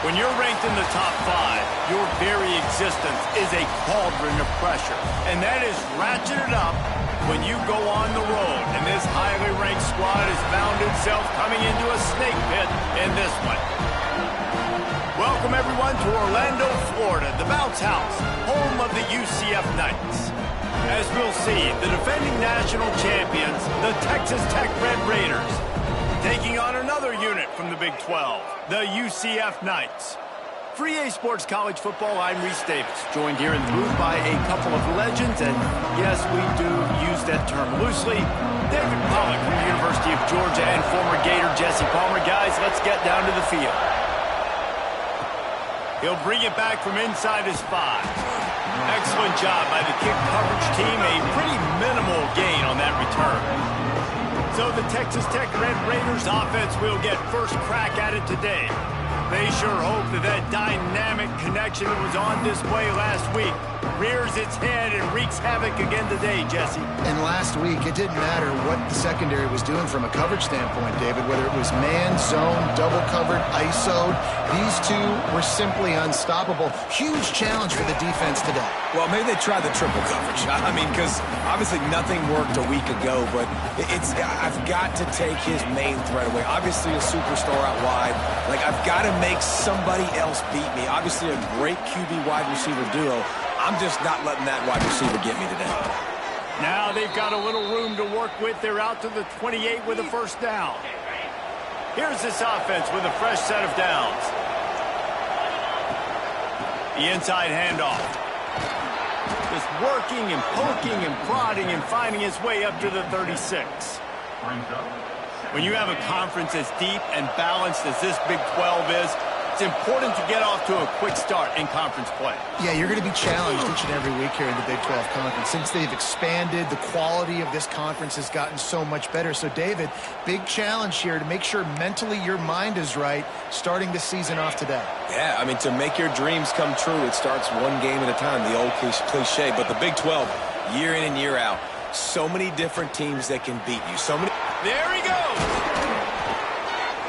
When you're ranked in the top 5, your very existence is a cauldron of pressure. And that is ratcheted up when you go on the road. And this highly ranked squad has found itself coming into a snake pit in this one. Welcome, everyone, to Orlando, Florida, the bounce house, home of the UCF Knights. As we'll see, the defending national champions, the Texas Tech Red Raiders, taking on another unit from the Big 12, the UCF Knights. For EA Sports College Football, I'm Reese Davis, joined here in the booth by a couple of legends, and yes, we do use that term loosely. David Pollock from the University of Georgia and former Gator Jesse Palmer. Guys, let's get down to the field. He'll bring it back from inside his 5. Excellent job by the kick coverage team. A pretty minimal gain on that return. So the Texas Tech Red Raiders offense will get first crack at it today. They sure hope that that dynamic connection that was on display last week rears its head and wreaks havoc again today, Jesse. And last week, it didn't matter what the secondary was doing from a coverage standpoint, David, whether it was man, zone, double covered, ISO'd. These two were simply unstoppable. Huge challenge for the defense today. Well, maybe they tried the triple coverage. I mean, because obviously nothing worked a week ago, but I've got to take his main threat away. Obviously a superstar out wide. Like, I've got to make somebody else beat me. Obviously a great QB wide receiver duo. I'm just not letting that wide receiver get me today. Now they've got a little room to work with. They're out to the 28 with a first down. Here's this offense with a fresh set of downs. The inside handoff. Just working and poking and prodding and finding his way up to the 36. When you have a conference as deep and balanced as this Big 12 is, it's important to get off to a quick start in conference play. Yeah, you're going to be challenged each and every week here in the Big 12 Conference. Since they've expanded, the quality of this conference has gotten so much better. So, David, big challenge here to make sure mentally your mind is right starting the season off today. Yeah, I mean, to make your dreams come true, it starts one game at a time, the old cliche. But the Big 12, year in and year out, so many different teams that can beat you. So many. There he goes.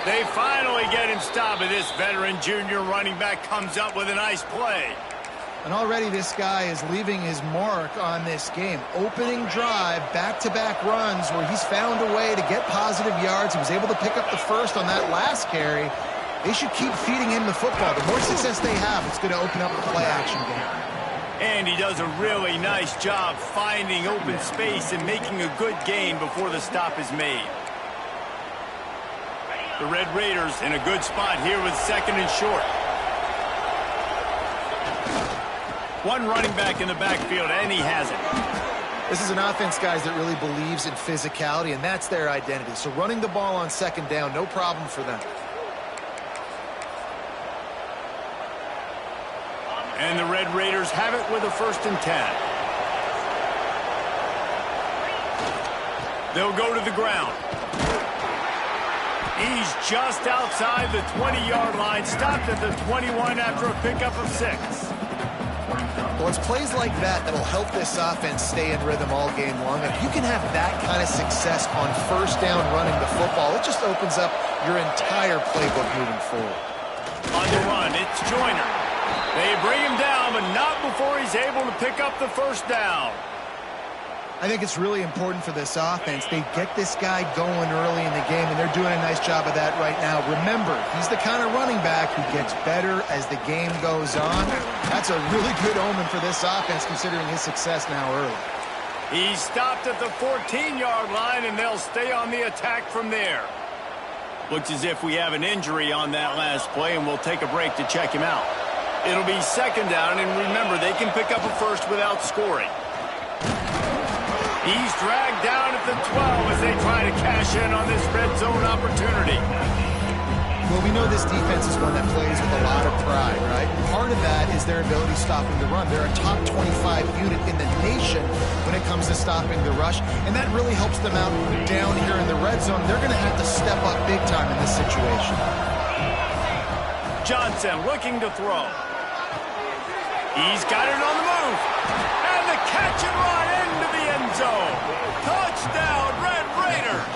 They finally get him stopped, and this veteran junior running back comes up with a nice play. And already this guy is leaving his mark on this game. Opening drive, back-to-back runs where he's found a way to get positive yards. He was able to pick up the first on that last carry. They should keep feeding him the football. The more success they have, it's going to open up the play-action game. And he does a really nice job finding open space and making a good gain before the stop is made. The Red Raiders in a good spot here with second and short. One running back in the backfield, and he has it. This is an offense, guys, that really believes in physicality, and that's their identity. So running the ball on second down, no problem for them. And the Red Raiders have it with a 1st and 10. They'll go to the ground. He's just outside the 20-yard line, stopped at the 21 after a pickup of 6. Well, it's plays like that that'll help this offense stay in rhythm all game long. If you can have that kind of success on first down running the football, it just opens up your entire playbook moving forward. On the run, it's Joyner. They bring him down, but not before he's able to pick up the first down. I think it's really important for this offense. They get this guy going early in the game, and they're doing a nice job of that right now. Remember, he's the kind of running back who gets better as the game goes on. That's a really good omen for this offense, considering his success now early. He's stopped at the 14-yard line, and they'll stay on the attack from there. Looks as if we have an injury on that last play, and we'll take a break to check him out. It'll be second down, and remember, they can pick up a first without scoring. He's dragged down at the 12 as they try to cash in on this red zone opportunity. Well, we know this defense is one that plays with a lot of pride, right? Part of that is their ability stopping the run. They're a top 25 unit in the nation when it comes to stopping the rush, and that really helps them out down here in the red zone. They're going to have to step up big time in this situation. Johnson looking to throw. He's got it on the move. And the catch and run into the end zone. Touchdown, Red Raiders.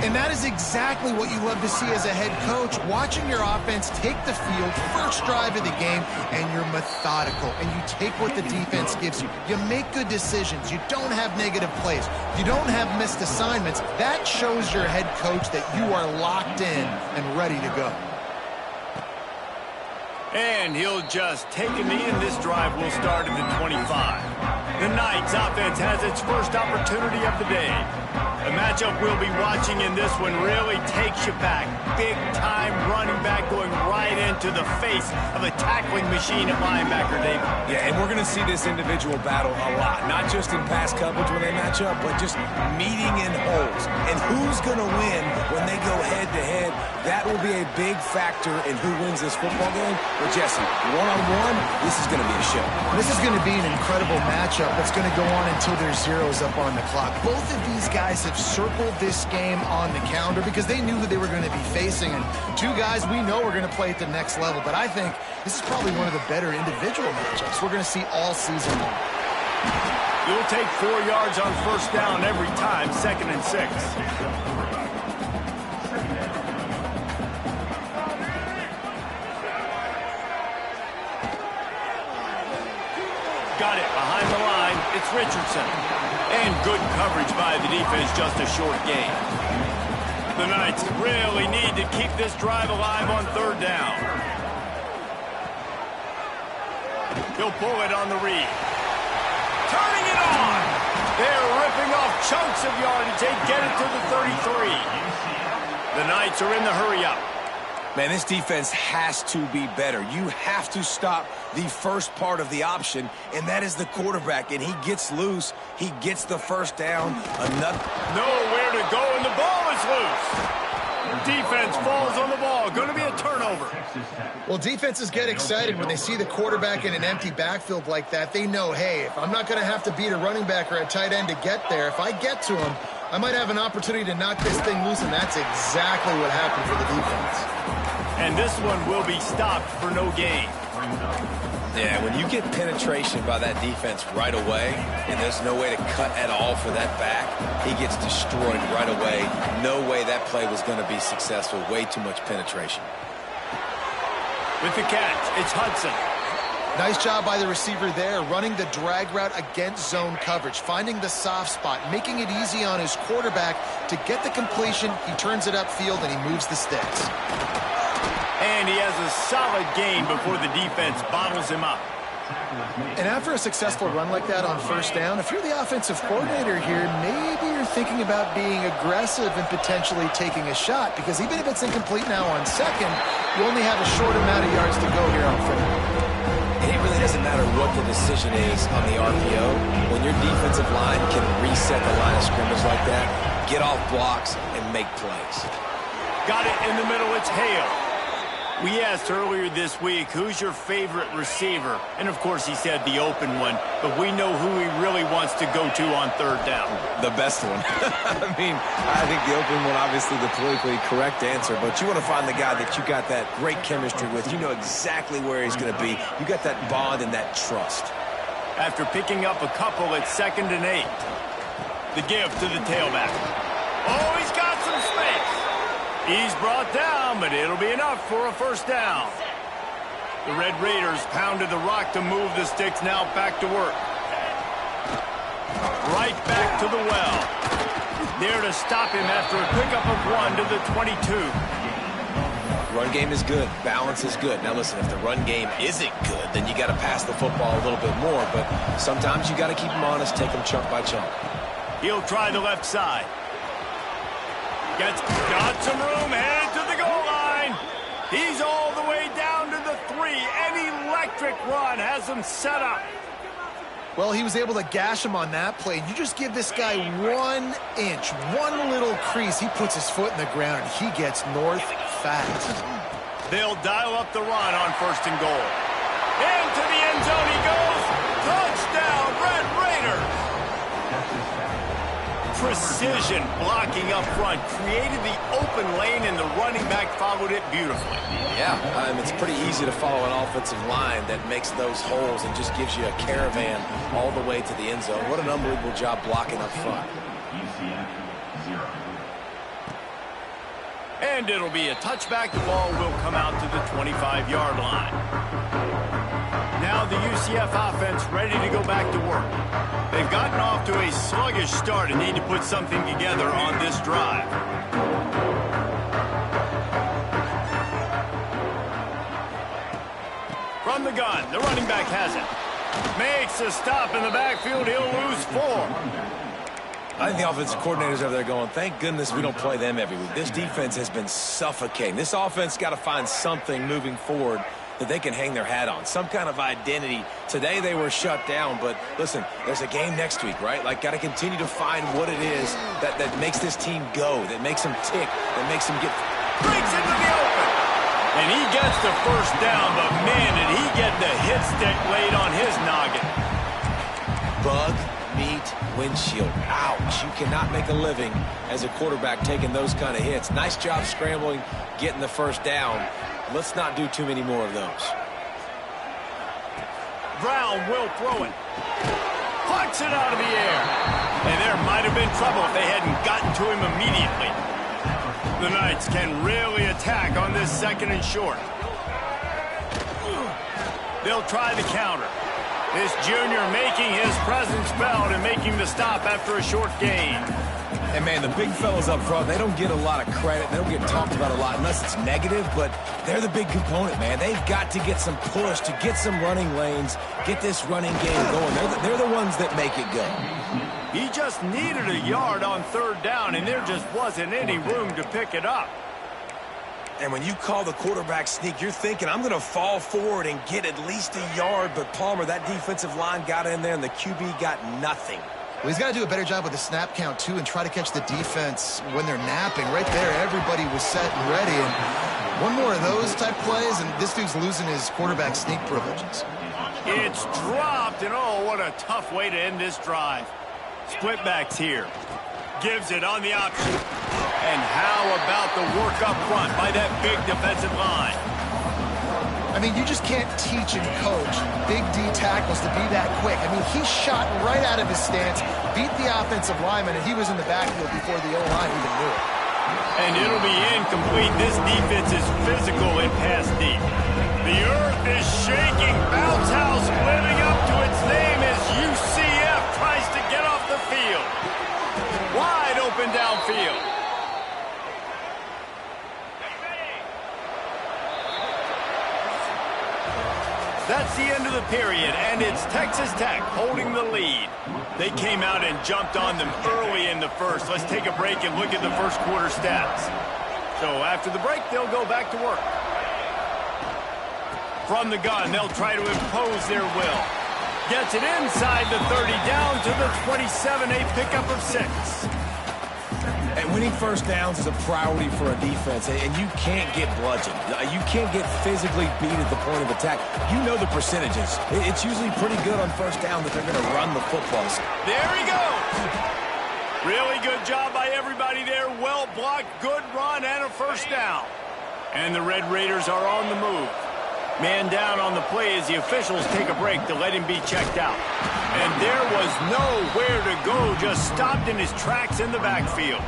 And that is exactly what you love to see as a head coach, watching your offense take the field, first drive of the game, and you're methodical, and you take what the defense gives you. You make good decisions. You don't have negative plays. You don't have missed assignments. That shows your head coach that you are locked in and ready to go. And he'll just take a knee, and this drive will start at the 25. The Knights offense has its first opportunity of the day. The matchup we'll be watching in this one really takes you back. Big-time running back going right into the face of a tackling machine at linebacker, David. Yeah, and we're going to see this individual battle a lot. Not just in pass coverage when they match up, but just meeting in holes. And who's going to win when they go head-to-head? That will be a big factor in who wins this football game. But, Jesse, one-on-one, this is going to be a show. This is going to be an incredible matchup that's going to go on until there's zeros up on the clock. Both of these guys have circled this game on the calendar because they knew who they were going to be facing. And two guys we know are going to play at the next level. But I think this is probably one of the better individual matchups we're going to see all season long. You'll take 4 yards on first down every time, 2nd and 6. Got it behind the line. It's Richardson. And good coverage by the defense, just a short gain. The Knights really need to keep this drive alive on 3rd down. He'll pull it on the read. Turning it on. They're ripping off chunks of yardage. They get it to the 33. The Knights are in the hurry-up. Man, this defense has to be better. You have to stop the first part of the option, and that is the quarterback. And he gets loose. He gets the first down. Nowhere to go, and the ball is loose. Defense falls on the ball. Going to be a turnover. Well, defenses get excited when they see the quarterback in an empty backfield like that. They know, hey, if I'm not going to have to beat a running back or a tight end to get there, if I get to him, I might have an opportunity to knock this thing loose, and that's exactly what happened for the defense. And this one will be stopped for no gain. Yeah, when you get penetration by that defense right away, and there's no way to cut at all for that back, he gets destroyed right away. No way that play was going to be successful. Way too much penetration. With the catch, it's Hudson. Nice job by the receiver there, running the drag route against zone coverage, finding the soft spot, making it easy on his quarterback to get the completion. He turns it upfield, and he moves the sticks. And he has a solid gain before the defense bottles him up. And after a successful run like that on first down, if you're the offensive coordinator here, maybe you're thinking about being aggressive and potentially taking a shot, because even if it's incomplete now on second, you only have a short amount of yards to go here on third. And it really doesn't matter what the decision is on the RPO. When your defensive line can reset the line of scrimmage like that, get off blocks and make plays. Got it in the middle. It's Hale. We asked earlier this week, who's your favorite receiver? And, of course, he said the open one, but we know who he really wants to go to on third down. The best one. I mean, I think the open one, obviously the politically correct answer, but you want to find the guy that you got that great chemistry with. You know exactly where he's going to be. You got that bond and that trust. After picking up a couple, it's 2nd and 8. The give to the tailback. Oh, he's got some space. He's brought down, but it'll be enough for a first down. The Red Raiders pounded the rock to move the sticks. Now back to work. Right back to the well. There to stop him after a pickup of 1 to the 22. Run game is good. Balance is good. Now listen, if the run game isn't good, then you got to pass the football a little bit more. But sometimes you got to keep them honest, take them chunk by chunk. He'll try the left side. Got some room, headed to the goal line. He's all the way down to the 3. An electric run has him set up. Well, he was able to gash him on that play. You just give this guy 1 inch, one little crease. He puts his foot in the ground, and he gets north fast. They'll dial up the run on 1st and goal. Into the end zone he goes. Touchdown, Red Raiders. Precision blocking up front created the open lane, and the running back followed it beautifully. Yeah, it's pretty easy to follow an offensive line that makes those holes and just gives you a caravan all the way to the end zone. What an unbelievable job blocking up front. And it'll be a touchback. The ball will come out to the 25-yard line. Now the UCF offense ready to go back to work. They've gotten off to a sluggish start and need to put something together on this drive. From the gun, the running back has it. Makes a stop in the backfield. He'll lose 4. I think the offensive coordinators over there going, thank goodness we don't play them every week. This defense has been suffocating. This offense got to find something moving forward that they can hang their hat on, some kind of identity. Today they were shut down, but listen, there's a game next week, right? Like, got to continue to find what it is that makes this team go, that makes them tick, that makes them get... Breaks into the open. And he gets the first down, but man, did he get the hit stick laid on his noggin. Bug, meat, windshield. Ouch. You cannot make a living as a quarterback taking those kind of hits. Nice job scrambling, getting the first down. Let's not do too many more of those. Brown will throw it. Plucks it out of the air. And there might have been trouble if they hadn't gotten to him immediately. The Knights can really attack on this 2nd and short. They'll try the counter. This junior making his presence felt and making the stop after a short gain. And, man, the big fellas up front, they don't get a lot of credit. They don't get talked about a lot unless it's negative, but they're the big component, man. They've got to get some push, to get some running lanes, get this running game going. They're the ones that make it go. He just needed a yard on 3rd down, and there just wasn't any room to pick it up. And when you call the quarterback sneak, you're thinking, I'm going to fall forward and get at least a yard. But, Palmer, that defensive line got in there, and the QB got nothing. Well, he's got to do a better job with the snap count, too, and try to catch the defense when they're napping. Right there, everybody was set and ready. And one more of those type plays, and this dude's losing his quarterback sneak privileges. It's dropped, and oh, what a tough way to end this drive. Split backs here. Gives it on the option. And how about the work up front by that big defensive line? I mean, you just can't teach and coach big D tackles to be that quick. I mean, he shot right out of his stance, beat the offensive lineman, and he was in the backfield before the O-line even knew it. And it'll be incomplete. This defense is physical and pass deep. The earth is shaking. Bounce house living up to its name as UCF tries to get off the field. Wide open downfield. That's the end of the period, and it's Texas Tech holding the lead. They came out and jumped on them early in the first. Let's take a break and look at the first quarter stats. So after the break, they'll go back to work. From the gun, they'll try to impose their will. Gets it inside the 30, down to the 27, a pickup of 6. And winning first downs is a priority for a defense, and you can't get bludgeoned. You can't get physically beat at the point of attack. You know the percentages. It's usually pretty good on first down that they're going to run the football. There he goes. Really good job by everybody there. Well blocked, good run, and a first down. And the Red Raiders are on the move. Man down on the play as the officials take a break to let him be checked out. And there was nowhere to go, just stopped in his tracks in the backfield.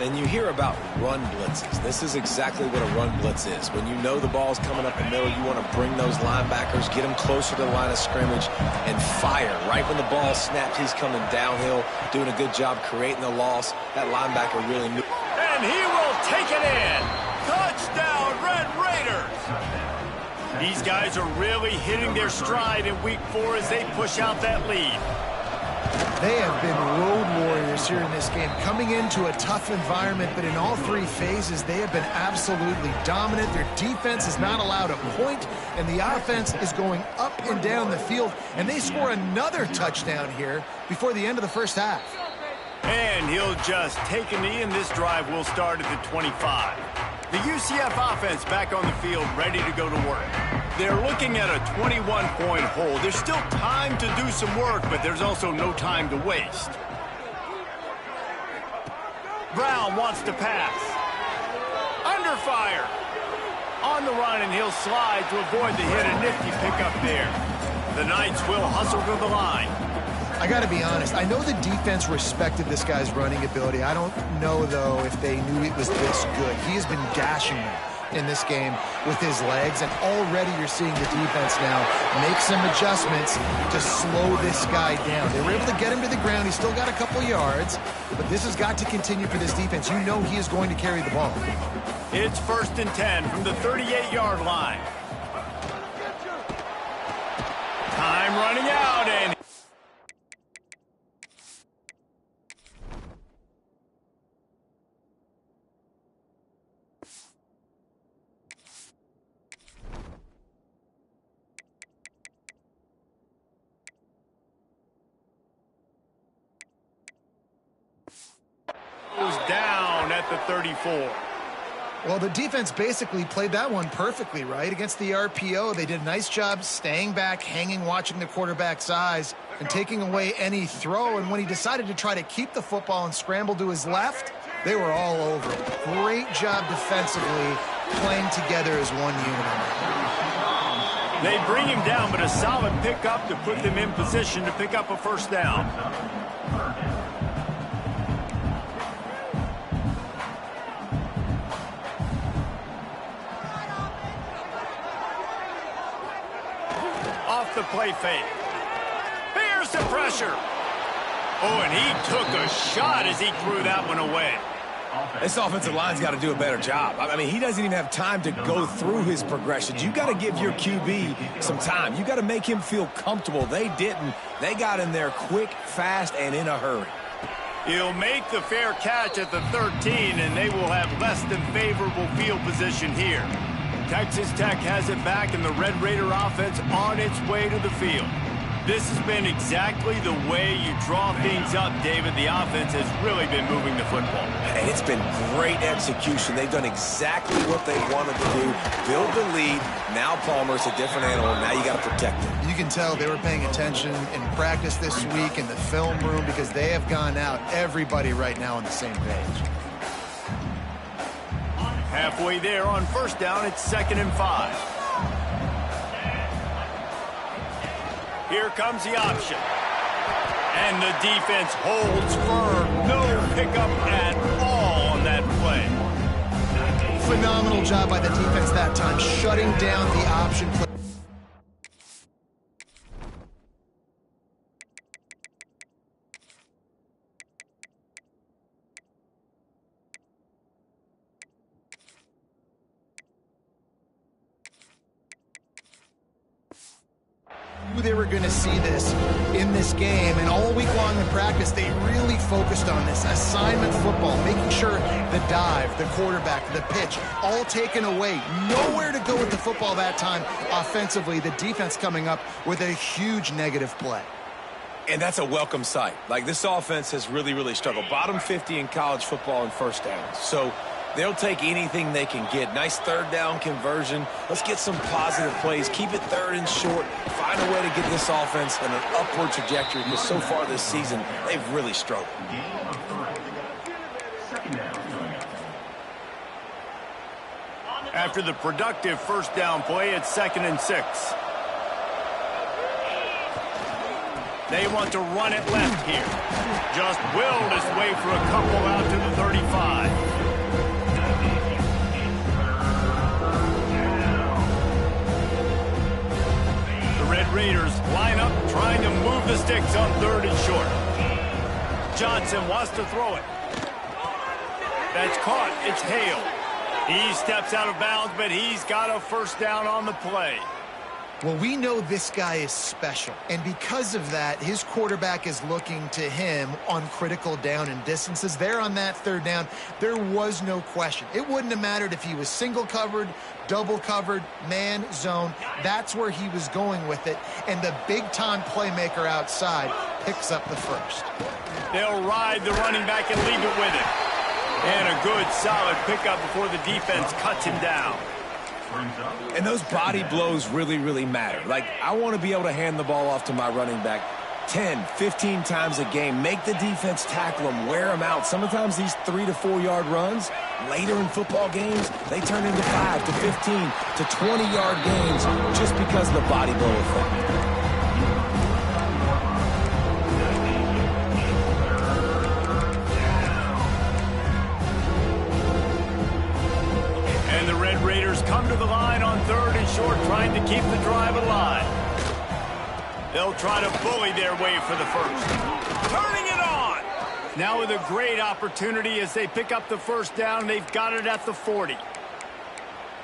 And you hear about run blitzes. This is exactly what a run blitz is. When you know the ball's coming up the middle, you want to bring those linebackers, get them closer to the line of scrimmage, and fire. Right when the ball snaps, he's coming downhill, doing a good job creating the loss. That linebacker really knew. And he will take it in. Touchdown, Red Raiders. These guys are really hitting their stride in week 4 as they push out that lead. They have been road warriors here in this game, coming into a tough environment, but in all 3 phases, they have been absolutely dominant. Their defense is not allowed a point, and the offense is going up and down the field, and they score another touchdown here before the end of the first half. And he'll just take a knee, and this drive will start at the 25. The UCF offense back on the field, ready to go to work. They're looking at a 21-point hold. There's still time to do some work, but there's also no time to waste. Brown wants to pass. Under fire. On the run, and he'll slide to avoid the hit. A nifty pickup there. The Knights will hustle to the line. I got to be honest. I know the defense respected this guy's running ability. I don't know, though, if they knew it was this good. He has been gashing them in this game with his legs, and already you're seeing the defense now make some adjustments to slow this guy down. They were able to get him to the ground. He's still got a couple yards, but this has got to continue for this defense. You know he is going to carry the ball. It's 1st and 10 from the 38-yard line. Time running out, and goes down at the 34. Well, the defense basically played that one perfectly, right? Against the RPO, they did a nice job staying back, hanging, watching the quarterback's eyes, and taking away any throw. And when he decided to try to keep the football and scramble to his left, they were all over him. Great job defensively, playing together as one unit. They bring him down, but a solid pickup to put them in position to pick up a 1st down. Off the play fake. Here's the pressure. Oh, and he took a shot as he threw that one away. This offensive line's got to do a better job. I mean, he doesn't even have time to go through his progressions. You got to give your QB some time. You got to make him feel comfortable. They didn't. They got in there quick, fast, and in a hurry. He'll make the fair catch at the 13, and they will have less than favorable field position here. Texas Tech has it back, and the Red Raider offense on its way to the field. This has been exactly the way you draw things up, David. The offense has really been moving the football. And it's been great execution. They've done exactly what they wanted to do. Build the lead. Now Palmer's a different animal. Now you got to protect him. You can tell they were paying attention in practice this week in the film room because they have gone out, everybody right now on the same page. Halfway there on 1st down, it's 2nd and 5. Here comes the option. And the defense holds firm. No pickup at all on that play. Phenomenal job by the defense that time, shutting down the option play. They were going to see this in this game, and all week long in practice they really focused on this assignment football, making sure the dive, the quarterback, the pitch, all taken away. Nowhere to go with the football that time offensively. The defense coming up with a huge negative play. And that's a welcome sight. Like, this offense has really struggled. Bottom 50 in college football in 1st downs. So they'll take anything they can get. Nice 3rd down conversion. Let's get some positive plays. Keep it 3rd and short. Find a way to get this offense in an upward trajectory, because so far this season, they've really struggled. After the productive 1st down play, it's 2nd and 6. They want to run it left here. Just willed his way for a couple out to the 35. Raiders line up, trying to move the sticks on 3rd and short. Johnson wants to throw it. That's caught. It's Hale. He steps out of bounds, but he's got a 1st down on the play. Well, we know this guy is special, and because of that, his quarterback is looking to him on critical down and distances. There on that 3rd down, there was no question. It wouldn't have mattered if he was single covered, double covered, man, zone. That's where he was going with it, and the big-time playmaker outside picks up the 1st. They'll ride the running back and leave it with him. And a good, solid pickup before the defense cuts him down. And those body blows really matter. Like, I want to be able to hand the ball off to my running back 10, 15 times a game. Make the defense tackle them, wear them out. Sometimes these 3 to 4 yard runs, later in football games, they turn into 5 to 15 to 20-yard games just because of the body blow effect. 3rd and short, trying to keep the drive alive. They'll try to bully their way for the first. Turning it on! Now with a great opportunity as they pick up the first down. They've got it at the 40.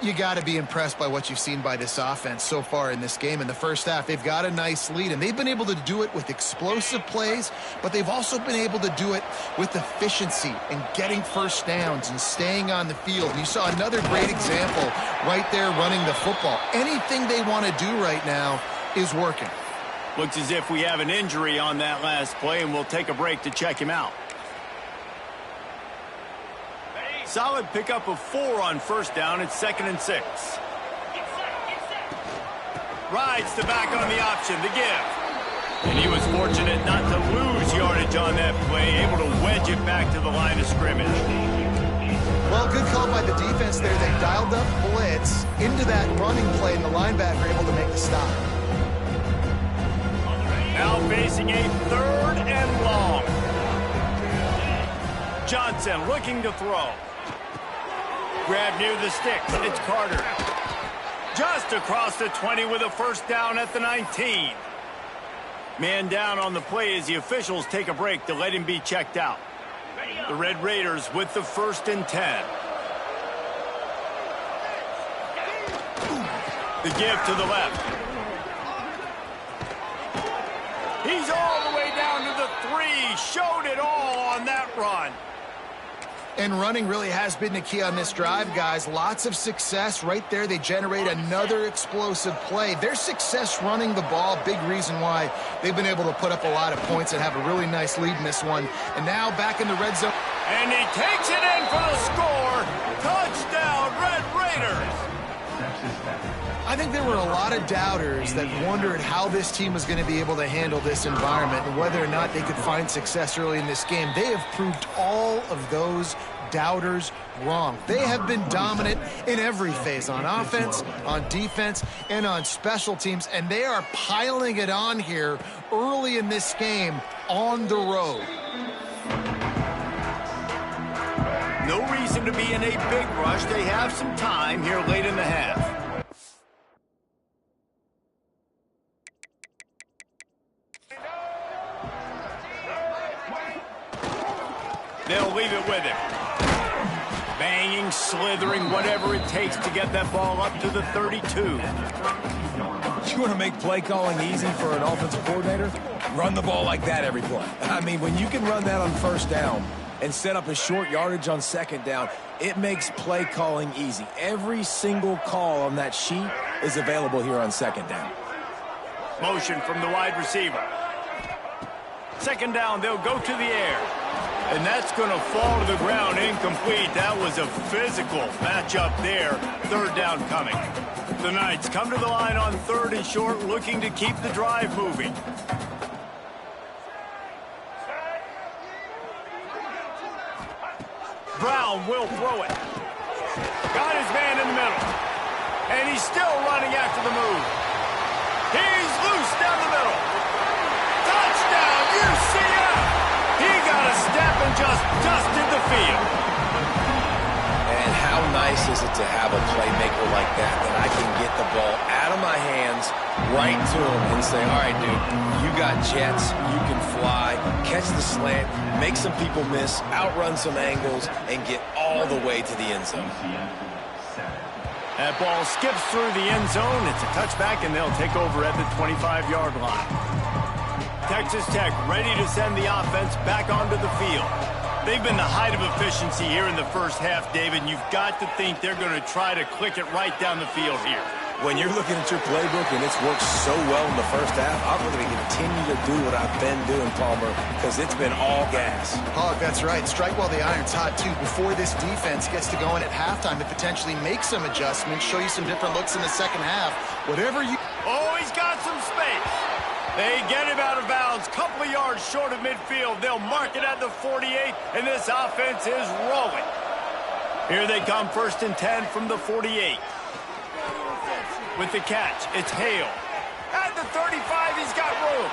You got to be impressed by what you've seen by this offense so far in this game. In the first half, they've got a nice lead, and they've been able to do it with explosive plays, but they've also been able to do it with efficiency and getting first downs and staying on the field. You saw another great example right there running the football. Anything they want to do right now is working. Looks as if we have an injury on that last play, and we'll take a break to check him out. Solid pickup of 4 on first down. It's 2nd and 6. Rides the back on the option, the give. And he was fortunate not to lose yardage on that play, able to wedge it back to the line of scrimmage. Well, good call by the defense there. They dialed up blitz into that running play, and the linebacker able to make the stop. Now facing a 3rd and long. Johnson looking to throw. Grab near the sticks. It's Carter. Just across the 20 with a first down at the 19. Man down on the play as the officials take a break to let him be checked out. The Red Raiders with the 1st and 10. The give to the left. He's all the way down to the 3. Showed it all on that run. And running really has been the key on this drive, guys. Lots of success right there. They generate another explosive play. Their success running the ball, big reason why they've been able to put up a lot of points and have a really nice lead in this one. And now back in the red zone. And he takes it in for the score. Touchdown, Red Raiders. I think there were a lot of doubters that wondered how this team was going to be able to handle this environment and whether or not they could find success early in this game. They have proved all of those doubters wrong. They have been dominant in every phase, on offense, on defense, and on special teams, and they are piling it on here early in this game on the road. No reason to be in a big rush. They have some time here late in the half. They'll leave it with him. Banging, slithering, whatever it takes to get that ball up to the 32. You want to make play calling easy for an offensive coordinator? Run the ball like that every play. I mean, when you can run that on first down and set up a short yardage on second down, it makes play calling easy. Every single call on that sheet is available here on second down. Motion from the wide receiver. Second down, they'll go to the air. And that's going to fall to the ground incomplete. That was a physical matchup there. 3rd down coming. The Knights come to the line on 3rd and short, looking to keep the drive moving. Brown will throw it. Got his man in the middle. And he's still running after the move. He's loose down the middle. Touchdown, UCF! He got a step and just dusted the field. And how nice is it to have a playmaker like that I can get the ball out of my hands, right to him, and say, all right, dude, you got jets, you can fly, catch the slant, make some people miss, outrun some angles, and get all the way to the end zone. That ball skips through the end zone. It's a touchback, and they'll take over at the 25-yard line. Texas Tech ready to send the offense back onto the field. They've been the height of efficiency here in the first half, David. You've got to think they're going to try to click it right down the field here. When you're looking at your playbook and it's worked so well in the first half, I'm going to continue to do what I've been doing, Palmer, because it's been all gas. Oh, that's right. Strike while the iron's hot, too. Before this defense gets to going at halftime to potentially make some adjustments, show you some different looks in the second half. Whatever you... Oh, he's got some space. They get him out of bounds, couple of yards short of midfield. They'll mark it at the 48, and this offense is rolling. Here they come, 1st and 10 from the 48. With the catch, it's Hale. At the 35, he's got room.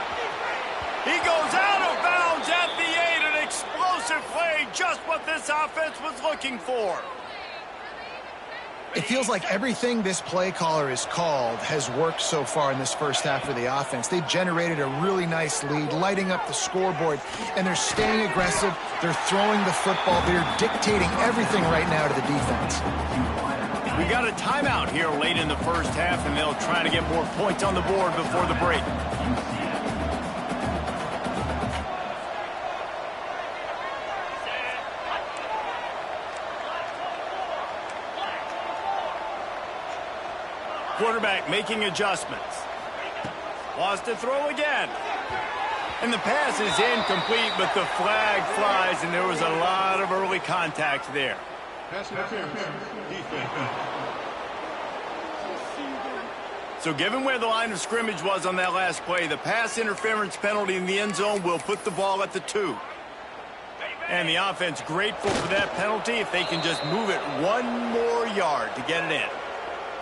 He goes out of bounds at the 8. An explosive play, just what this offense was looking for. It feels like everything this play caller has called has worked so far in this first half for the offense. They've generated a really nice lead, lighting up the scoreboard, and they're staying aggressive. They're throwing the football. They're dictating everything right now to the defense. We got a timeout here late in the first half, and they'll try to get more points on the board before the break. Quarterback making adjustments. Wants to throw again. And the pass is incomplete, but the flag flies, and there was a lot of early contact there. So given where the line of scrimmage was on that last play, the pass interference penalty in the end zone will put the ball at the 2. And the offense grateful for that penalty if they can just move it one more yard to get it in.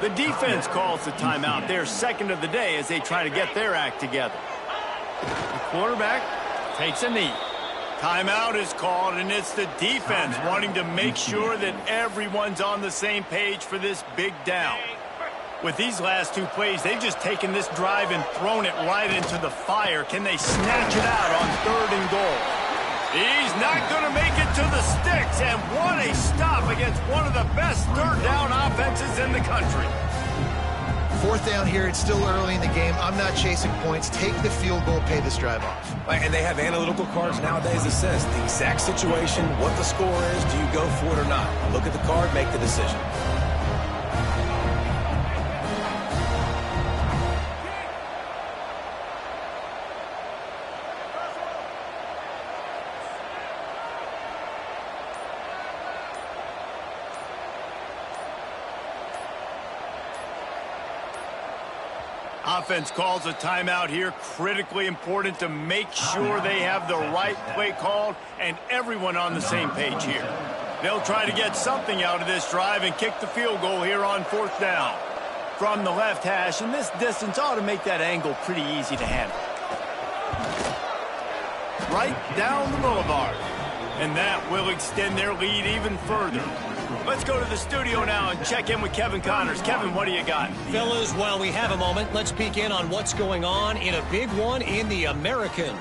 The defense calls the timeout, their second of the day, as they try to get their act together. The quarterback takes a knee. Timeout is called, and it's the defense wanting to make sure that everyone's on the same page for this big down. With these last 2 plays, they've just taken this drive and thrown it right into the fire. Can they snatch it out on 3rd and goal? He's not going to make it to the sticks, and what a stop against one of the best 3rd down offenses in the country. 4th down here, it's still early in the game. I'm not chasing points. Take the field goal, pay this drive off. And they have analytical cards nowadays that says the exact situation, what the score is, do you go for it or not? Look at the card, make the decision. Offense calls a timeout here. Critically important to make sure they have the right play called and everyone on the same page here. They'll try to get something out of this drive and kick the field goal here on 4th down. From the left hash, and this distance ought to make that angle pretty easy to handle. Right down the boulevard. And that will extend their lead even further. Let's go to the studio now and check in with Kevin Connors. Kevin, what do you got? Fellas, while we have a moment, let's peek in on what's going on in a big one in the American.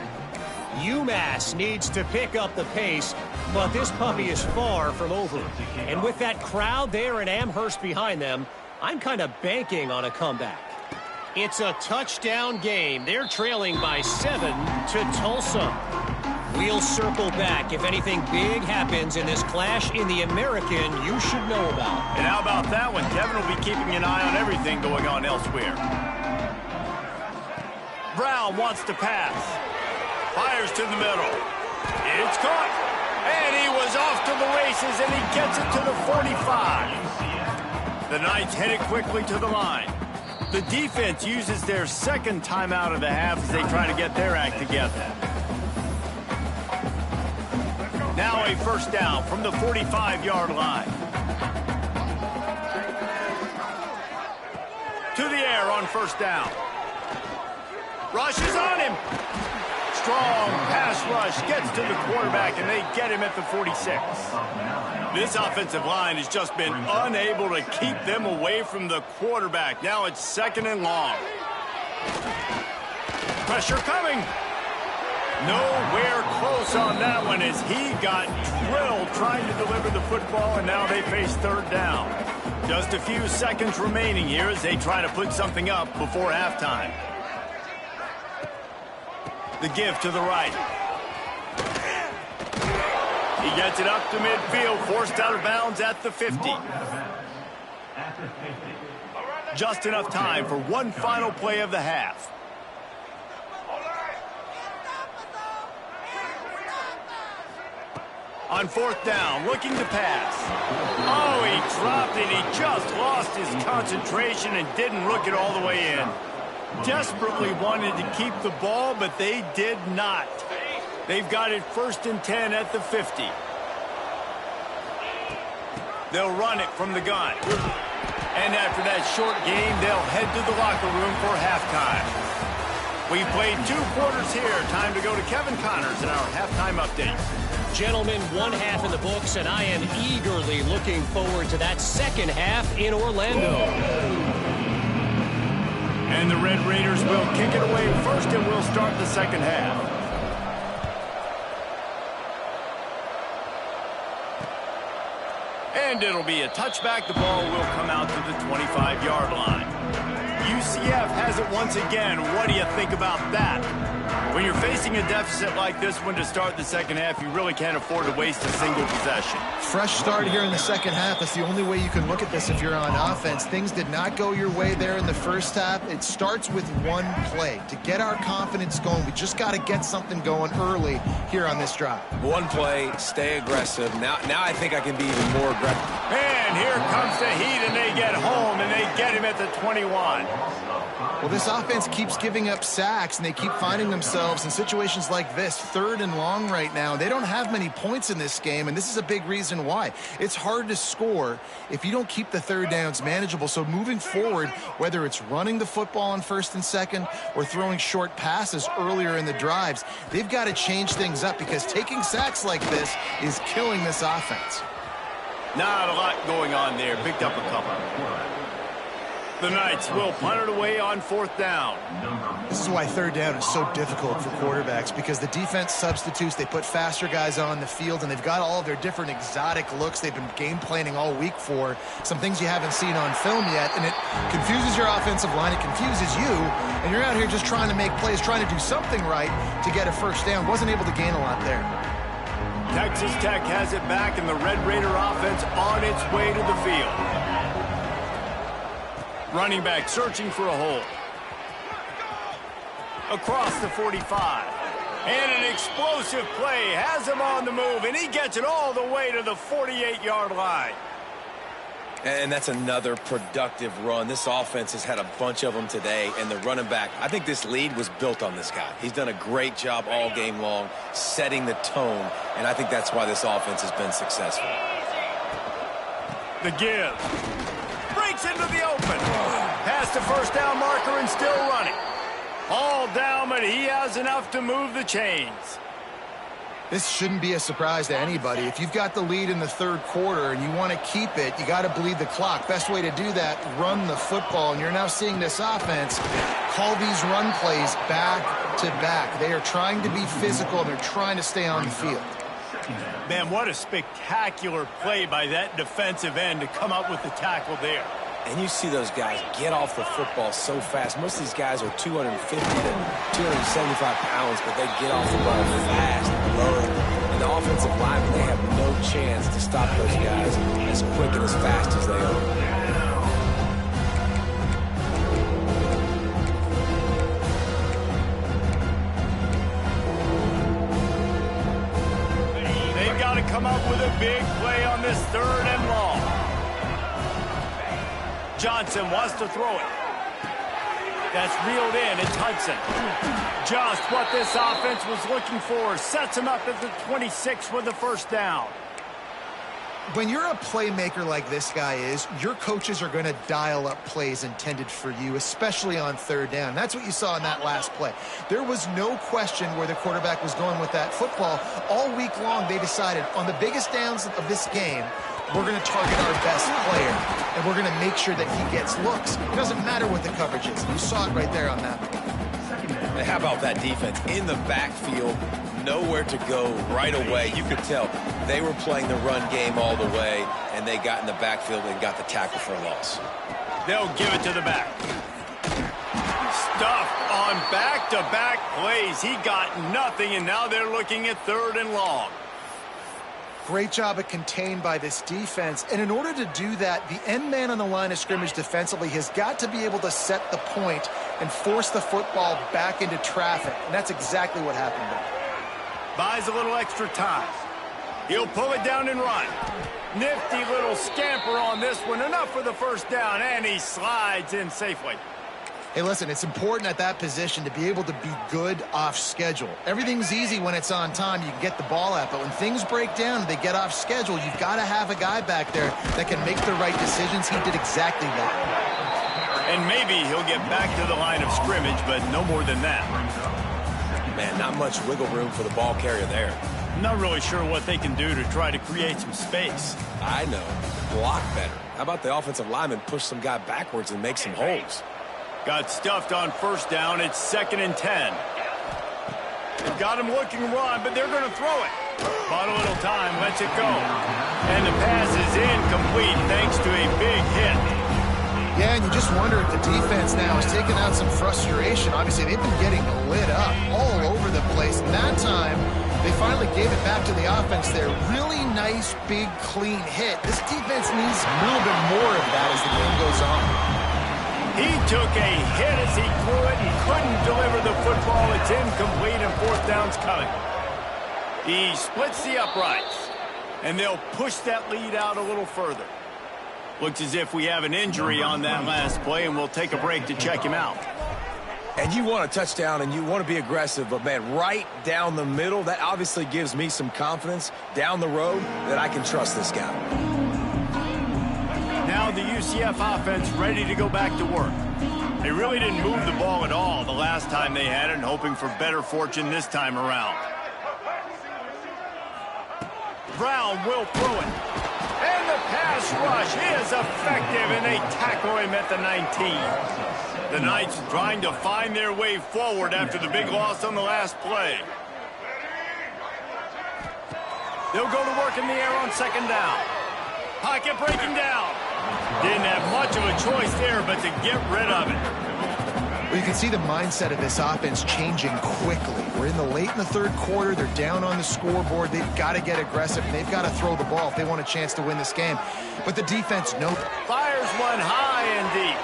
UMass needs to pick up the pace, but this puppy is far from over. And with that crowd there in Amherst behind them, I'm kind of banking on a comeback. It's a touchdown game. They're trailing by 7 to Tulsa. We'll circle back if anything big happens in this clash in the American you should know about. And how about that one? Kevin will be keeping an eye on everything going on elsewhere. Brown wants to pass. Fires to the middle. It's caught. And he was off to the races, and he gets it to the 45. The Knights headed quickly to the line. The defense uses their second timeout of the half as they try to get their act together. Now a 1st down from the 45-yard line. To the air on 1st down. Rush is on him. Strong pass rush gets to the quarterback, and they get him at the 46. This offensive line has just been unable to keep them away from the quarterback. Now it's 2nd and long. Pressure coming. Nowhere close on that one as he got drilled trying to deliver the football, and now they face 3rd down. Just a few seconds remaining here as they try to put something up before halftime. The give to the right. He gets it up to midfield, forced out of bounds at the 50. Just enough time for one final play of the half. On 4th down, looking to pass. Oh, he dropped it. He just lost his concentration and didn't look it all the way in. Desperately wanted to keep the ball, but they did not. They've got it 1st and 10 at the 50. They'll run it from the gun. And after that short game, they'll head to the locker room for halftime. We've played 2 quarters here. Time to go to Kevin Connors in our halftime update. Gentlemen, 1 half in the books, and I am eagerly looking forward to that second half in Orlando. And the Red Raiders will kick it away first, and we'll start the second half. And it'll be a touchback. The ball will come out to the 25-yard line. UCF has it once again. What do you think about that? When you're facing a deficit like this one to start the second half, you really can't afford to waste a single possession. Fresh start here in the second half. That's the only way you can look at this if you're on offense. Things did not go your way there in the first half. It starts with one play. To get our confidence going, we just got to get something going early here on this drive. One play, stay aggressive. Now I think I can be even more aggressive. And here comes the heat, and they get home, and they get him at the 21. Well, this offense keeps giving up sacks, and they keep finding themselves in situations like this, 3rd and long right now. They don't have many points in this game, and this is a big reason why. It's hard to score if you don't keep the 3rd downs manageable. So moving forward, whether it's running the football on 1st and 2nd or throwing short passes earlier in the drives, they've got to change things up because taking sacks like this is killing this offense. Not a lot going on there. Picked up a couple. The Knights will punt it away on 4th down. This is why 3rd down is so difficult for quarterbacks, because the defense substitutes. They put faster guys on the field, and they've got all of their different exotic looks they've been game planning all week for. Some things you haven't seen on film yet, and it confuses your offensive line. It confuses you, and you're out here just trying to make plays, trying to do something right to get a first down. Wasn't able to gain a lot there. Texas Tech has it back, and the Red Raider offense on its way to the field. Running back searching for a hole. Across the 45. And an explosive play has him on the move, and he gets it all the way to the 48-yard line. And that's another productive run. This offense has had a bunch of them today, and the running back, I think this lead was built on this guy. He's done a great job all game long, setting the tone, and I think that's why this offense has been successful. The give. Breaks into the open. Past the first down marker and still running. All down, but he has enough to move the chains. This shouldn't be a surprise to anybody. If you've got the lead in the 3rd quarter and you want to keep it, you got to bleed the clock. Best way to do that, run the football. And you're now seeing this offense call these run plays back to back. They are trying to be physical, and they're trying to stay on the field. Man, what a spectacular play by that defensive end to come up with the tackle there. And you see those guys get off the football so fast. Most of these guys are 250 to 275 pounds, but they get off the ball fast, low. And the offensive linemen, they have no chance to stop those guys as quick and as fast as they are. Come up with a big play on this 3rd and long. Johnson wants to throw it. That's reeled in. It's Hudson. Just what this offense was looking for. Sets him up at the 26 with the first down. When you're a playmaker like this guy is, your coaches are going to dial up plays intended for you, especially on 3rd down. That's what you saw in that last play. There was no question where the quarterback was going with that football. All week long, they decided on the biggest downs of this game, we're going to target our best player, and we're going to make sure that he gets looks. It doesn't matter what the coverage is. You saw it right there on that one. And how about that defense in the backfield? Nowhere to go right away. You could tell they were playing the run game all the way, and they got in the backfield and got the tackle for a loss. They'll give it to the back. Stuffed on back-to-back plays. He got nothing, and now they're looking at 3rd and long. Great job of contained by this defense. And in order to do that, the end man on the line of scrimmage defensively has got to be able to set the point and force the football back into traffic. And that's exactly what happened there. Buys a little extra time. He'll pull it down and run. Nifty little scamper on this one. Enough for the first down, and he slides in safely. Hey, listen, it's important at that position to be able to be good off schedule. Everything's easy when it's on time. You can get the ball out. But when things break down and they get off schedule, you've got to have a guy back there that can make the right decisions. He did exactly that. And maybe he'll get back to the line of scrimmage, but no more than that. Man, not much wiggle room for the ball carrier there. I'm not really sure what they can do to try to create some space. I know. Block better. How about the offensive lineman push some guy backwards and make some holes? Got stuffed on first down. It's 2nd and 10. They've got him looking run, but they're going to throw it. Bought a little time, lets it go. And the pass is incomplete thanks to a big hit. Yeah, and you just wonder if the defense now is taking out some frustration. Obviously, they've been getting lit up all over the place. And that time, they finally gave it back to the offense there. Really nice, big, clean hit. This defense needs a little bit more of that as the game goes on. He took a hit as he threw it and couldn't deliver the football. It's incomplete and 4th down's coming. He splits the uprights, and they'll push that lead out a little further. Looks as if we have an injury on that last play, and we'll take a break to check him out. And you want a touchdown and you want to be aggressive, but, man, right down the middle, that obviously gives me some confidence down the road that I can trust this guy. Now the UCF offense ready to go back to work. They really didn't move the ball at all the last time they had it, and hoping for better fortune this time around. Brown will throw it. And the pass rush is effective, and they tackle him at the 19. The Knights trying to find their way forward after the big loss on the last play. They'll go to work in the air on 2nd down. Pocket breaking down. Didn't have much of a choice there, but to get rid of it. Well, you can see the mindset of this offense changing quickly. We're in the late in the 3rd quarter. They're down on the scoreboard. They've got to get aggressive, and they've got to throw the ball if they want a chance to win this game. But the defense knows. Fires one high and deep.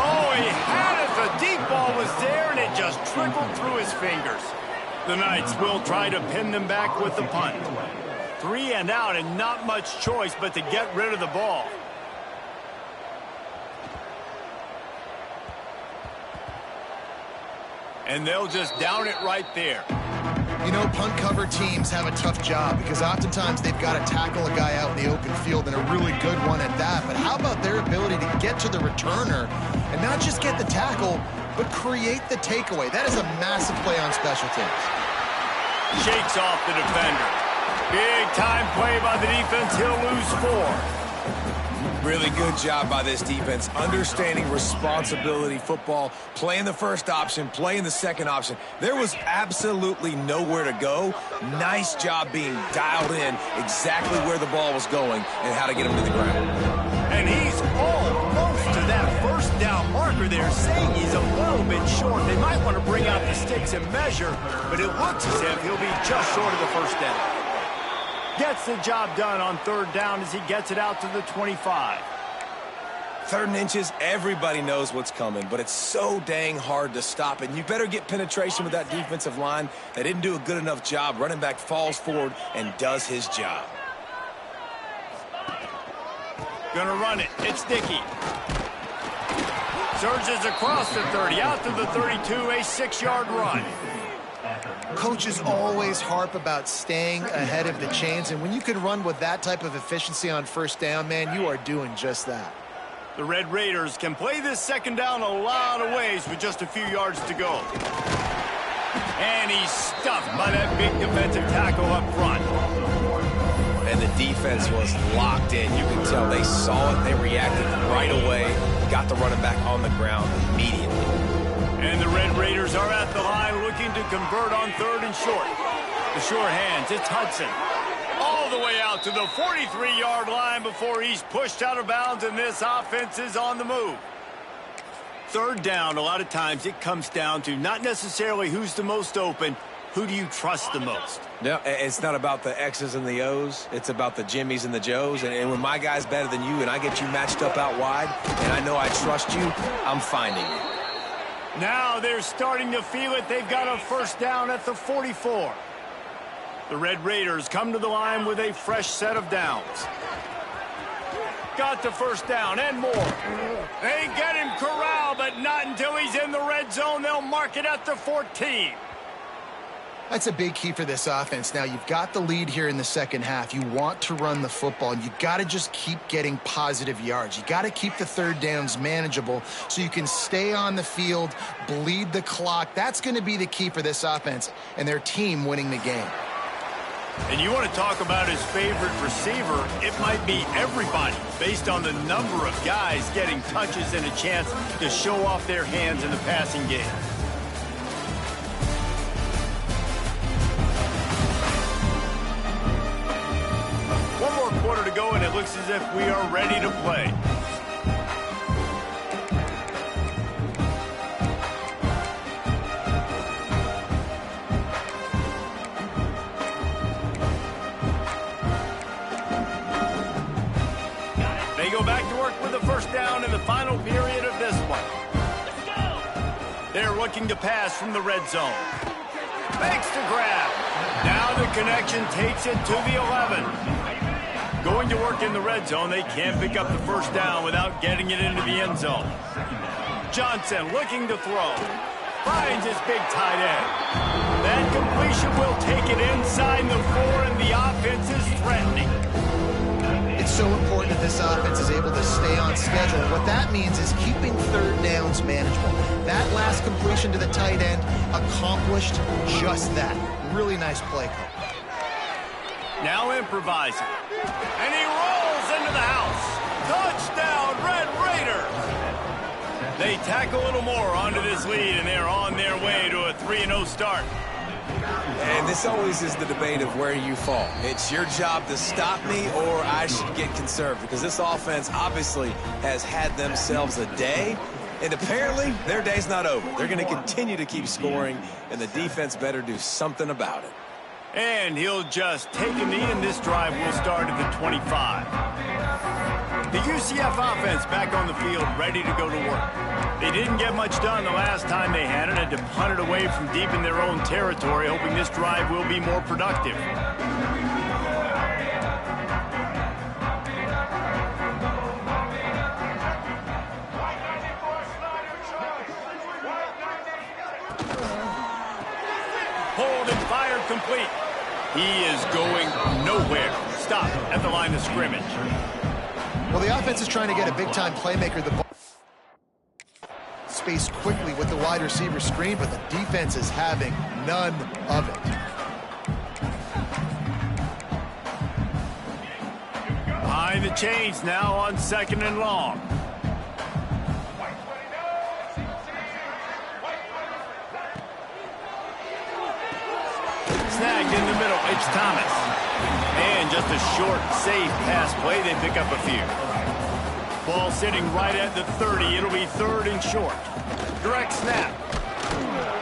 Oh, he had it. The deep ball was there, and it just trickled through his fingers. The Knights will try to pin them back with the punt. 3 and out, and not much choice but to get rid of the ball. And they'll just down it right there. You know, punt cover teams have a tough job because oftentimes they've got to tackle a guy out in the open field, and a really good one at that. But how about their ability to get to the returner and not just get the tackle, but create the takeaway? That is a massive play on special teams. Shakes off the defender. Big time play by the defense. He'll lose 4. Really good job by this defense, understanding responsibility football, playing the first option, playing the second option. There was absolutely nowhere to go. Nice job being dialed in exactly where the ball was going and how to get him to the ground. And he's almost to that 1st down marker there, saying he's a little bit short. They might want to bring out the sticks and measure, but it looks as if he'll be just short of the 1st down. Gets the job done on 3rd down as he gets it out to the 25. 3rd and inches, everybody knows what's coming, but it's so dang hard to stop it. And you better get penetration with that defensive line. They didn't do a good enough job. Running back falls forward and does his job. Gonna run it. It's Dickey. Surges across the 30, out to the 32, a 6-yard run. Coaches always harp about staying ahead of the chains, and when you can run with that type of efficiency on 1st down, man, you are doing just that. The Red Raiders can play this 2nd down a lot of ways with just a few yards to go. And he's stuffed by that big defensive tackle up front. And the defense was locked in. You can tell they saw it. They reacted right away. Got the running back on the ground immediately. And the Red Raiders are at the line looking to convert on 3rd and short. The sure hands, it's Hudson. All the way out to the 43-yard line before he's pushed out of bounds, and this offense is on the move. 3rd down, a lot of times it comes down to not necessarily who's the most open, who do you trust the most? No, it's not about the X's and the O's. It's about the Jimmies and the Joes. And when my guy's better than you and I get you matched up out wide and I know I trust you, I'm finding you. Now they're starting to feel it. They've got a 1st down at the 44. The Red Raiders come to the line with a fresh set of downs. Got the 1st down and more. They get him corralled, but not until he's in the red zone. They'll mark it at the 14. That's a big key for this offense. Now, you've got the lead here in the second half. You want to run the football, and you've got to just keep getting positive yards. You got to keep the third downs manageable so you can stay on the field, bleed the clock. That's going to be the key for this offense and their team winning the game. And you want to talk about his favorite receiver, it might be everybody, based on the number of guys getting touches and a chance to show off their hands in the passing game. One more quarter to go, and it looks as if we are ready to play. They go back to work with a first down in the final period of this one. They're looking to pass from the red zone. Makes the grab. Now the connection takes it to the 11. Going to work in the red zone, they can't pick up the first down without getting it into the end zone. Johnson looking to throw. Finds his big tight end. That completion will take it inside the 4, and the offense is threatening. It's so important that this offense is able to stay on schedule. What that means is keeping third downs manageable. That last completion to the tight end accomplished just that. Really nice play call. Now improvising. And he rolls into the house. Touchdown, Red Raiders. They tack a little more onto this lead, and they're on their way to a 3-0 start. And this always is the debate of where you fall. It's your job to stop me, or I should get conservative, because this offense obviously has had themselves a day, and apparently their day's not over. They're going to continue to keep scoring, and the defense better do something about it. And he'll just take a knee, and this drive will start at the 25. The UCF offense back on the field, ready to go to work. They didn't get much done the last time they had it, had to punt it away from deep in their own territory, hoping this drive will be more productive. Hold and fire complete. He is going nowhere. Stop at the line of scrimmage. Well, the offense is trying to get a big-time playmaker the ball space quickly with the wide receiver screen, but the defense is having none of it. Behind the chains now on 2nd and long. Snagged in the middle, it's Thomas. And just a short, safe pass play, they pick up a few. Ball sitting right at the 30. It'll be 3rd and short. Direct snap.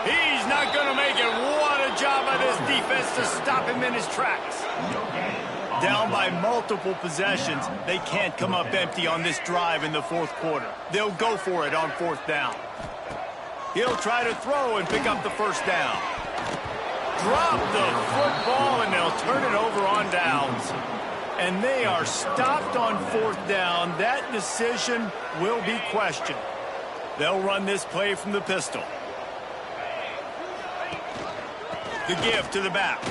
He's not going to make it. What a job by this defense to stop him in his tracks. Down by multiple possessions, they can't come up empty on this drive in the 4th quarter. They'll go for it on 4th down. He'll try to throw and pick up the first down. Drop the football, and they'll turn it over on downs. And they are stopped on 4th down. That decision will be questioned. They'll run this play from the pistol. The give to the back.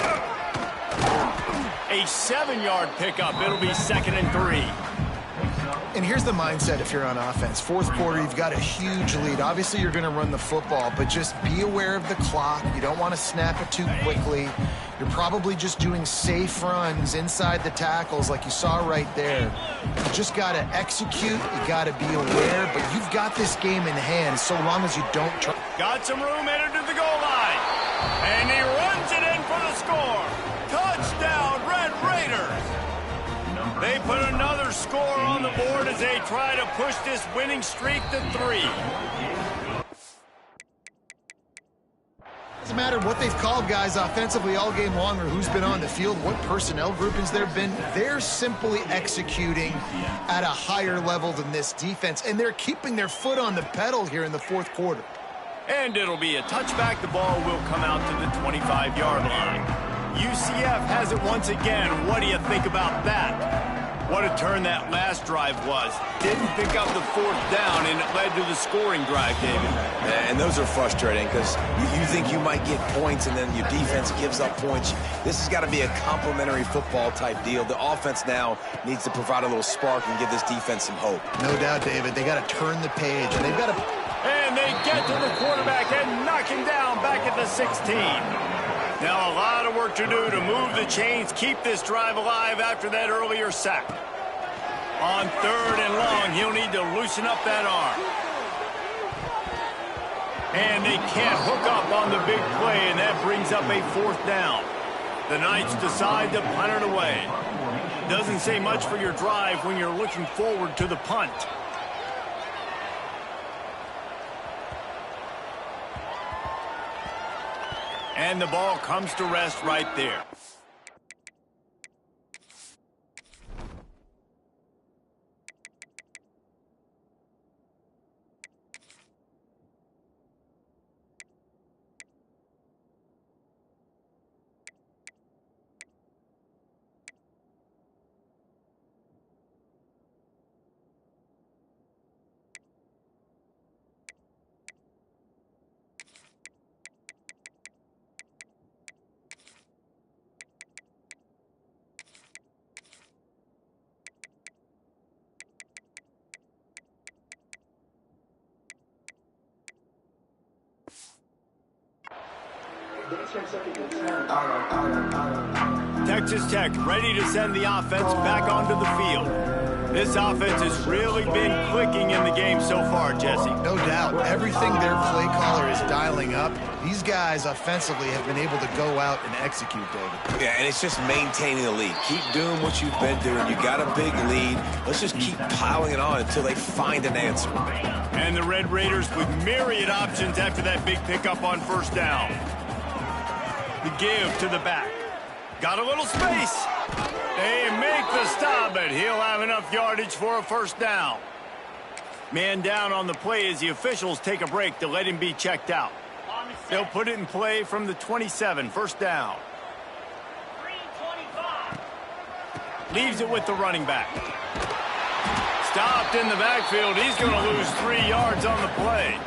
A 7-yard pickup. It'll be 2nd and 3. And here's the mindset if you're on offense. 4th quarter, you've got a huge lead. Obviously, you're going to run the football, but just be aware of the clock. You don't want to snap it too quickly. You're probably just doing safe runs inside the tackles like you saw right there. You just got to execute. You got to be aware, but you've got this game in hand so long as you don't try. Got some room, entered to the goal line. And he runs it in for the score. Touchdown, Red Raiders. They put another score on the board as they try to push this winning streak to 3. Doesn't matter what they've called guys offensively all game long or who's been on the field, what personnel groupings there have been. They're simply executing at a higher level than this defense, and they're keeping their foot on the pedal here in the 4th quarter. And it'll be a touchback. The ball will come out to the 25-yard line. UCF has it once again. What do you think about that? What a turn that last drive was. Didn't pick up the fourth down, and it led to the scoring drive, David. And those are frustrating because you think you might get points, and then your defense gives up points. This has got to be a complementary football type deal. The offense now needs to provide a little spark and give this defense some hope. No doubt, David. They got to turn the page, and they've got to... And they get to the quarterback and knock him down back at the 16. Now a lot of work to do to move the chains, keep this drive alive after that earlier sack. On 3rd and long, he'll need to loosen up that arm. And they can't hook up on the big play, and that brings up a 4th down. The Knights decide to punt it away. Doesn't say much for your drive when you're looking forward to the punt. And the ball comes to rest right there. Texas Tech ready to send the offense back onto the field. This offense has really been clicking in the game so far, Jesse. No doubt. Everything their play caller is dialing up, these guys offensively have been able to go out and execute, David. Yeah, and it's just maintaining the lead. Keep doing what you've been doing. You got a big lead. Let's just keep piling it on until they find an answer. And the Red Raiders with myriad options after that big pickup on 1st down. The give to the back. Got a little space. They make the stop, but he'll have enough yardage for a 1st down. Man down on the play as the officials take a break to let him be checked out. They'll put it in play from the 27, 1st down. Leaves it with the running back. Stopped in the backfield. He's going to lose 3 yards on the play.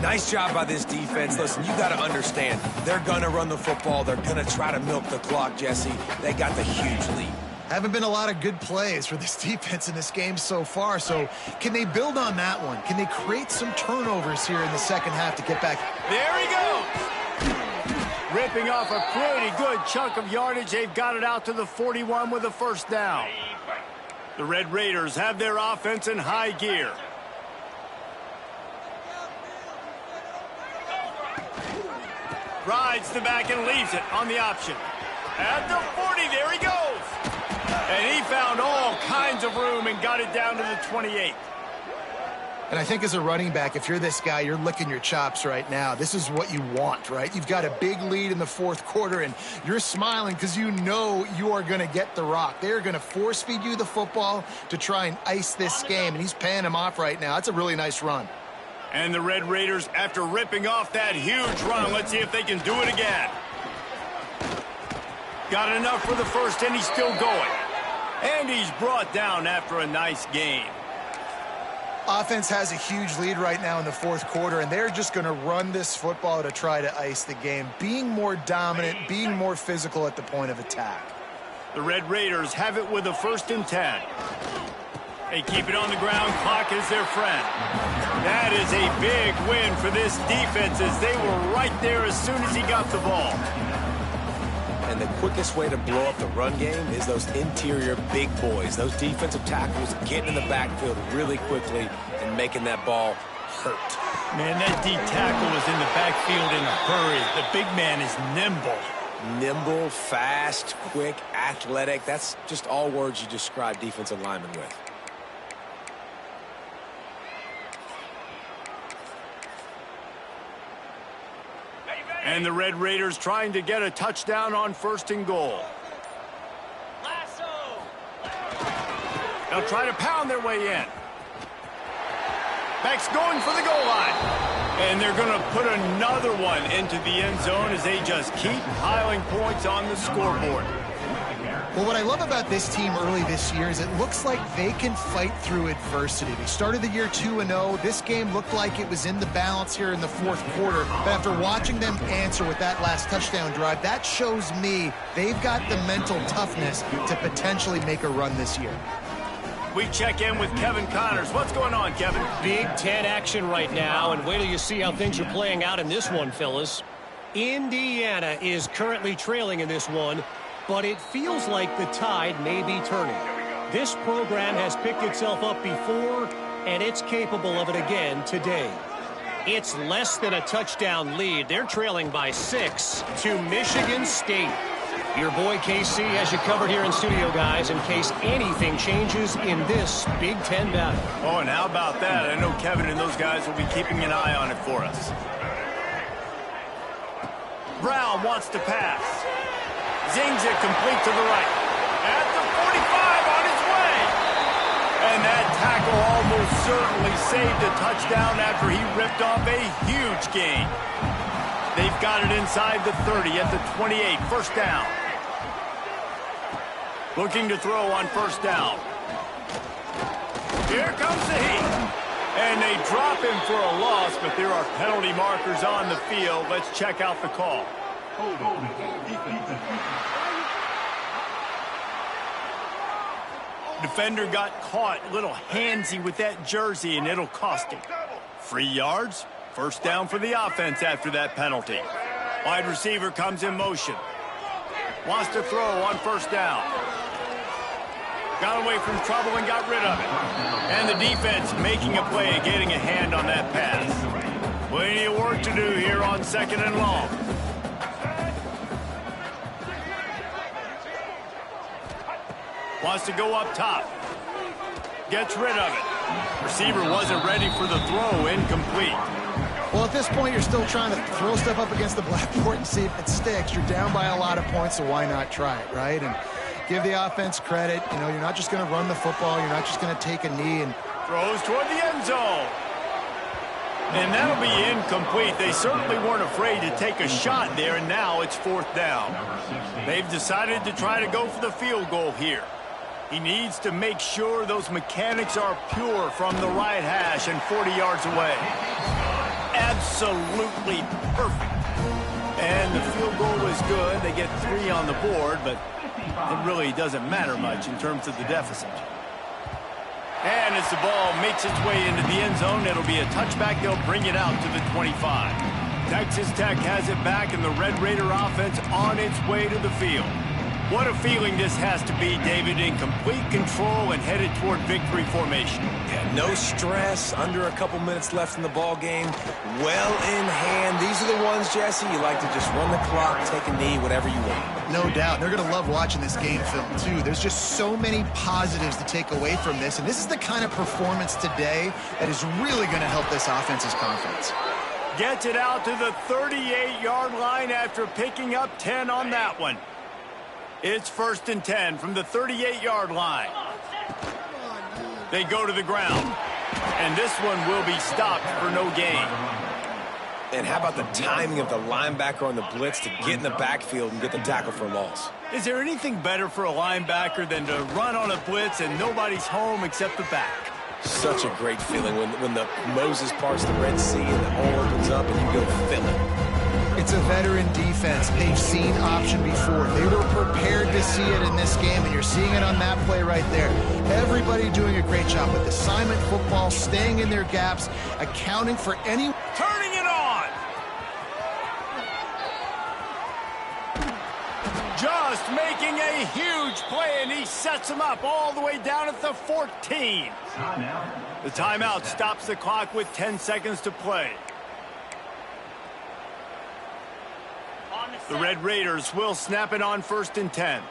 Nice job by this defense. Listen, you got to understand, they're going to run the football. They're going to try to milk the clock, Jesse. They got the huge lead. Haven't been a lot of good plays for this defense in this game so far, so can they build on that one? Can they create some turnovers here in the second half to get back? There he goes! Ripping off a pretty good chunk of yardage. They've got it out to the 41 with a 1st down. The Red Raiders have their offense in high gear. Rides the back and leaves it on the option. At the 40, there he goes. And he found all kinds of room and got it down to the 28. And I think as a running back, if you're this guy, you're licking your chops right now. This is what you want, right? You've got a big lead in the 4th quarter, and you're smiling because you know you are going to get the rock. They're going to force feed you the football to try and ice this game, and he's paying him off right now. That's a really nice run. And the Red Raiders, after ripping off that huge run, let's see if they can do it again. Got enough for the 1st, and he's still going. And he's brought down after a nice gain. Offense has a huge lead right now in the 4th quarter, and they're just going to run this football to try to ice the game, being more dominant, being more physical at the point of attack. The Red Raiders have it with a 1st and 10. They keep it on the ground. Clock is their friend. That is a big win for this defense as they were right there as soon as he got the ball. And the quickest way to blow up the run game is those interior big boys. Those defensive tackles getting in the backfield really quickly and making that ball hurt. Man, that D tackle was in the backfield in a hurry. The big man is nimble. Nimble, fast, quick, athletic. That's just all words you describe defensive linemen with. And the Red Raiders trying to get a touchdown on 1st and goal. They'll try to pound their way in. Backs going for the goal line. And they're going to put another one into the end zone as they just keep piling points on the scoreboard. Well, what I love about this team early this year is it looks like they can fight through adversity. They started the year 2-0. This game looked like it was in the balance here in the fourth quarter. But after watching them answer with that last touchdown drive, that shows me they've got the mental toughness to potentially make a run this year. We check in with Kevin Connors. What's going on, Kevin? Big Ten action right now, and wait till you see how things are playing out in this one, fellas. Indiana is currently trailing in this one, but it feels like the tide may be turning. This program has picked itself up before, and it's capable of it again today. It's less than a touchdown lead. They're trailing by 6 to Michigan State. Your boy KC has you covered here in studio, guys, in case anything changes in this Big Ten battle. Oh, and how about that? I know Kevin and those guys will be keeping an eye on it for us. Brown wants to pass. Zings it complete to the right. At the 45 on his way. And that tackle almost certainly saved a touchdown after he ripped off a huge gain. They've got it inside the 30 at the 28. First down. Looking to throw on first down. Here comes the heat. And they drop him for a loss, but there are penalty markers on the field. Let's check out the call. Defender got caught a little handsy with that jersey, and it'll cost him. 3 yards, first down for the offense after that penalty. Wide receiver comes in motion. Wants to throw on first down. Got away from trouble and got rid of it. And the defense making a play, getting a hand on that pass. Plenty of work to do here on second and long. Wants to go up top. Gets rid of it. Receiver wasn't ready for the throw. Incomplete. Well, at this point, you're still trying to throw stuff up against the blackboard and see if it sticks. You're down by a lot of points, so why not try it, right? And give the offense credit. You know, you're not just going to run the football. You're not just going to take a knee and throws toward the end zone. And that'll be incomplete. They certainly weren't afraid to take a shot there, and now it's fourth down. They've decided to try to go for the field goal here. He needs to make sure those mechanics are pure from the right hash and 40 yards away. Absolutely perfect. And the field goal was good. They get 3 on the board, but it really doesn't matter much in terms of the deficit. And as the ball makes its way into the end zone, it'll be a touchback. They'll bring it out to the 25. Texas Tech has it back, and the Red Raider offense on its way to the field. What a feeling this has to be, David, in complete control and headed toward victory formation. Yeah, no stress, under a couple minutes left in the ball game, well in hand. These are the ones, Jesse, you like to just run the clock, take a knee, whatever you want. no doubt. They're going to love watching this game film, too. There's just so many positives to take away from this, and this is the kind of performance today that is really going to help this offense's confidence. Gets it out to the 38-yard line after picking up 10 on that one. It's 1st and 10 from the 38-yard line. They go to the ground, and this one will be stopped for no gain. And how about the timing of the linebacker on the blitz to get in the backfield and get the tackle for a loss? Is there anything better for a linebacker than to run on a blitz and nobody's home except the back? Such a great feeling when the Moses parts the Red Sea and the hole opens up and you go fill it. It's a veteran defense. They've seen option before. They were prepared to see it in this game, and you're seeing it on that play right there. Everybody doing a great job with assignment football, staying in their gaps, accounting for any... Turning it on! Just making a huge play, and he sets him up all the way down at the 14. The timeout stops the clock with 10 seconds to play. The Red Raiders will snap it on 1st and 10.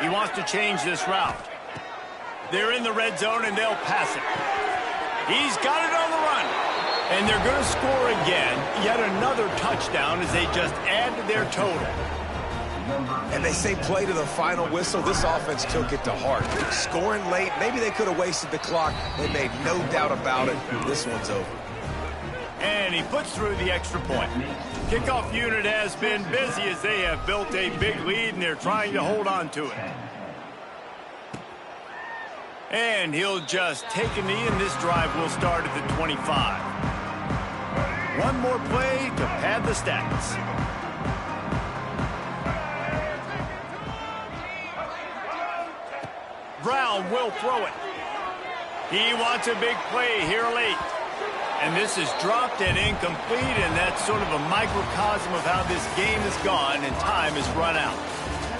He wants to change this route. They're in the red zone, and they'll pass it. He's got it on the run. And they're going to score again. Yet another touchdown as they just add to their total. And they say play to the final whistle. This offense took it to heart. Scoring late, maybe they could have wasted the clock. They made no doubt about it. This one's over. And he puts through the extra point. Kickoff unit has been busy as they have built a big lead, and they're trying to hold on to it. And he'll just take a knee, and this drive will start at the 25. One more play to pad the stats. Brown will throw it. He wants a big play here late. And this is dropped and incomplete, and that's sort of a microcosm of how this game has gone, and time has run out.